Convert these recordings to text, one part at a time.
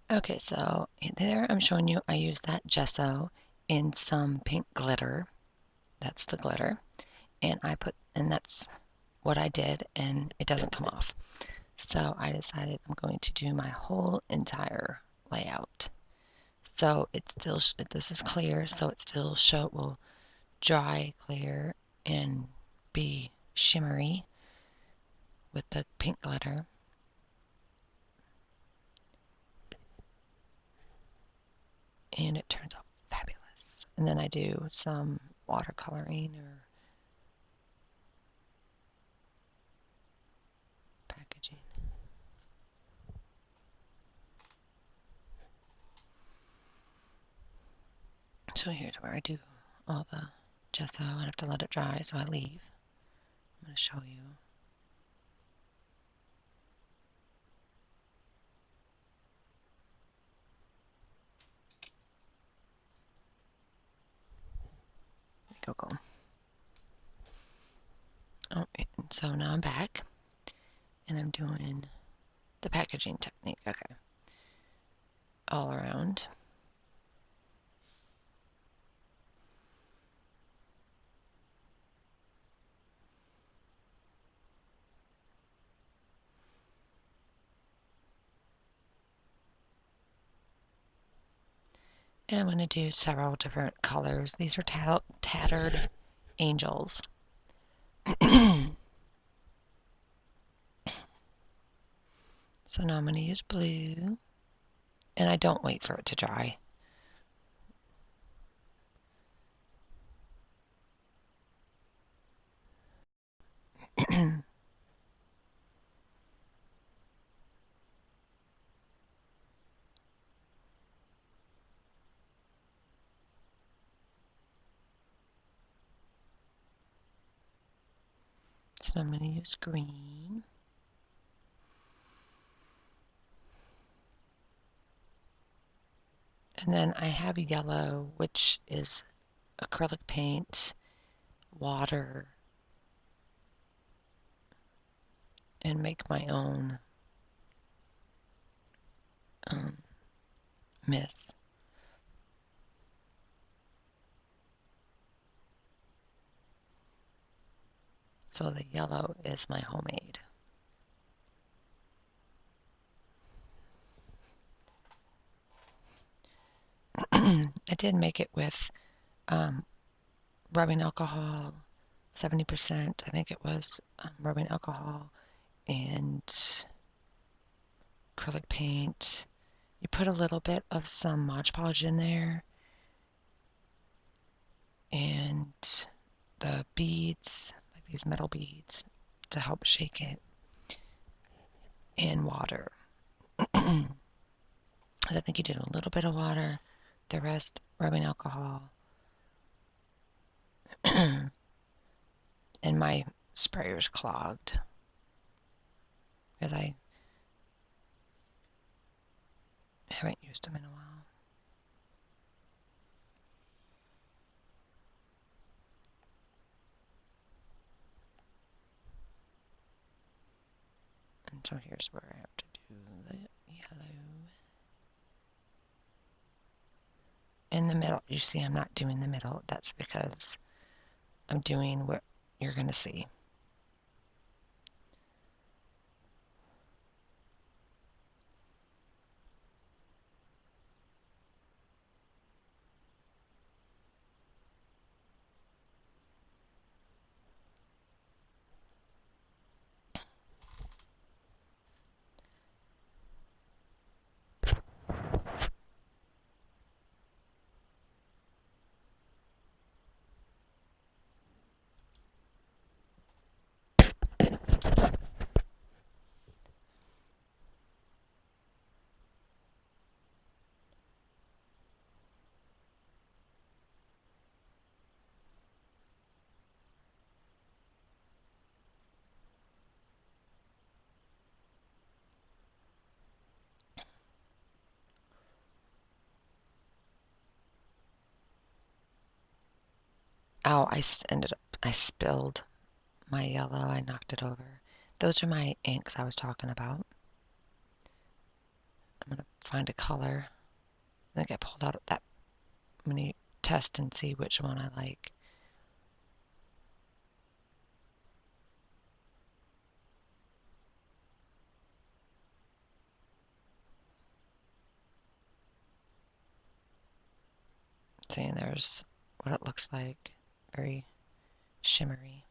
Okay, so there I'm showing you I use that gesso in some pink glitter. That's the glitter. And that's what I did, and it doesn't come off. So I decided I'm going to do my whole entire layout. So it's still, this is clear, so it still will dry clear and be shimmery with the pink glitter. And it turns out fabulous. And then I do some watercoloring or packaging. So here's where I do all the gesso. I have to let it dry, so I leave. I'm going to show you. Go. Oh, and so now I'm back, and I'm doing the packaging technique. Okay. All around. And I'm going to do several different colors. These are tattered angels. So now I'm going to use blue, and I don't wait for it to dry. So I'm going to use green. And then I have yellow, which is acrylic paint, water, and make my own mist. So the yellow is my homemade. I did make it with rubbing alcohol, 70%, I think it was rubbing alcohol and acrylic paint. You put a little bit of some Mod Podge in there, and the beads, like these metal beads, to help shake it, and water. I think you did a little bit of water, the rest rubbing alcohol. And my sprayer's clogged because I haven't used them in a while. And so here's where I have to do the yellow. In the middle, you see I'm not doing the middle. That's because I'm doing what you're going to see. Oh, I spilled my yellow. I knocked it over. Those are my inks I was talking about. find a color. I think I pulled out that many test and see which one I like. See, there's what it looks like. Very shimmery.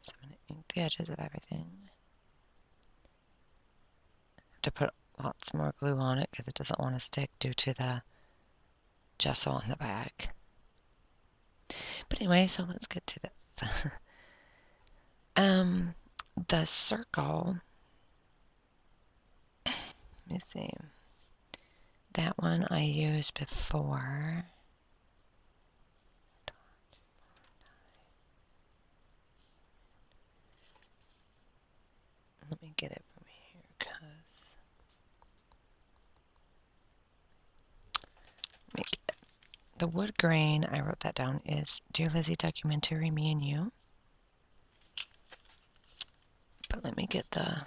So I'm going to ink the edges of everything. I have to put lots more glue on it because it doesn't want to stick due to the gesso on the back. But anyway, so let's get to this. The circle, let me see, that one I used before. Let me get it from here, because the wood grain, I wrote that down, is Dear Lizzie Documentary, Me and You. But let me get the...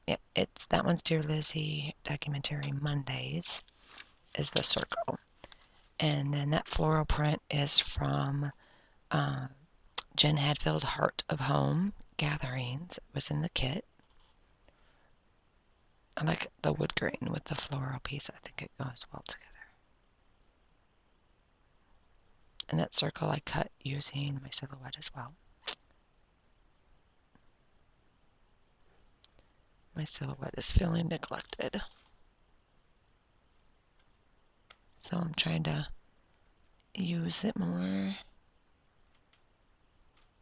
Yep, it's that one's Dear Lizzie Documentary Mondays is the circle. And then that floral print is from Jen Hadfield, Heart of Home Gatherings. It was in the kit. I like the wood grain with the floral piece. I think it goes well together. And that circle I cut using my silhouette as well. My silhouette is feeling neglected. So I'm trying to use it more.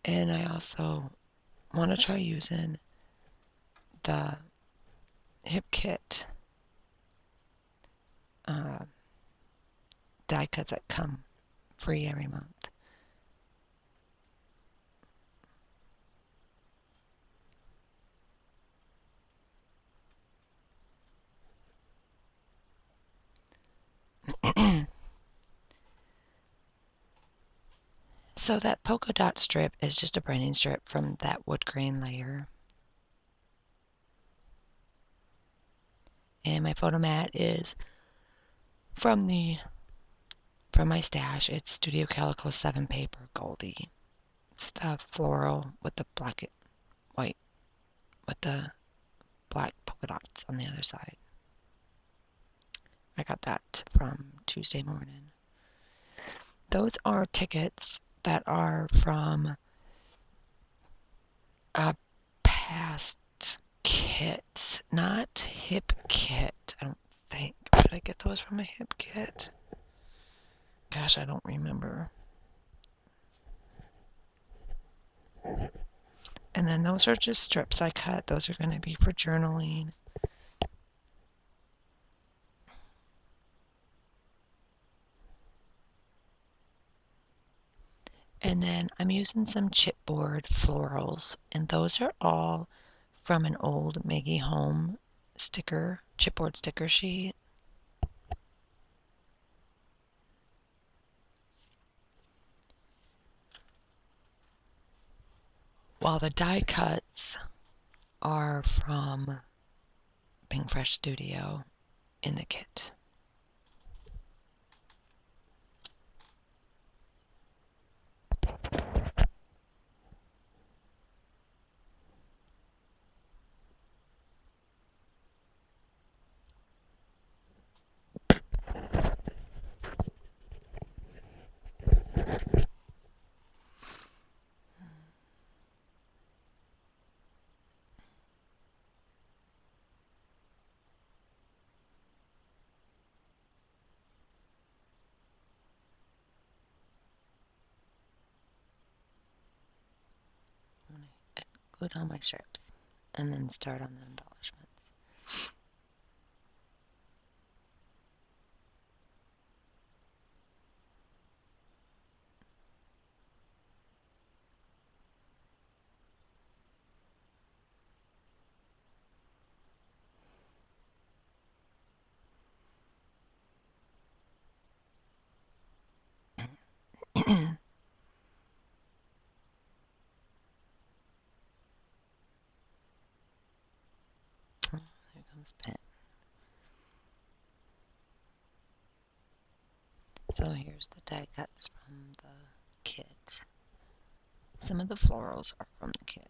And I also want to try using the hip kit die cuts that come free every month. So that polka dot strip is just a branding strip from that wood grain layer. And my photo mat is from my stash. It's Studio Calico 7 paper Goldie. It's the floral with the black white with the black polka dots on the other side. I got that from Tuesday morning. Those are tickets that are from a past kit, not hip kit, I don't think. Did I get those from a hip kit? Gosh, I don't remember. And then those are just strips I cut. Those are going to be for journaling. And then I'm using some chipboard florals, and those are all from an old Maggie Home sticker, chipboard sticker sheet. While the die cuts are from Pink Fresh Studio in the kit. I glued on my strips and then start on the embellishments. Here comes pen. So here's the die cuts from the kit. Some of the florals are from the kit.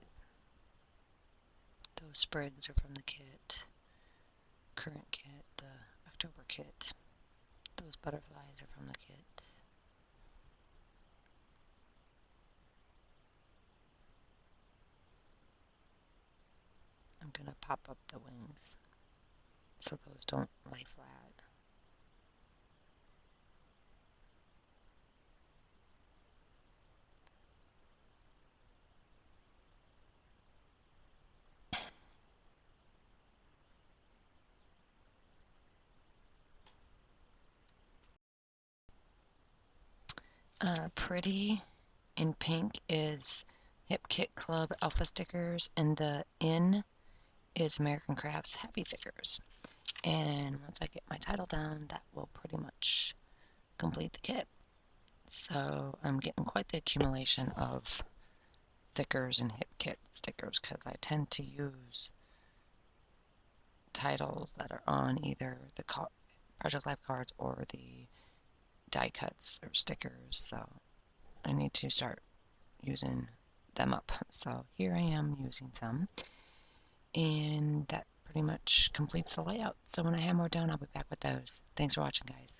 Those sprigs are from the kit. Current kit, the October kit. Those butterflies are from the kit. I'm gonna pop up the wings so those don't lay flat. Pretty in pink is Hip Kit Club Alpha stickers, and the N is American Crafts Happy stickers. And once I get my title down, that will pretty much complete the kit. So I'm getting quite the accumulation of stickers and Hip Kit stickers because I tend to use titles that are on either the Project Life cards or the die cuts or stickers. So I need to start using them up. So here I am using some, and that pretty much completes the layout. So when I have more done, I'll be back with those. Thanks for watching, guys.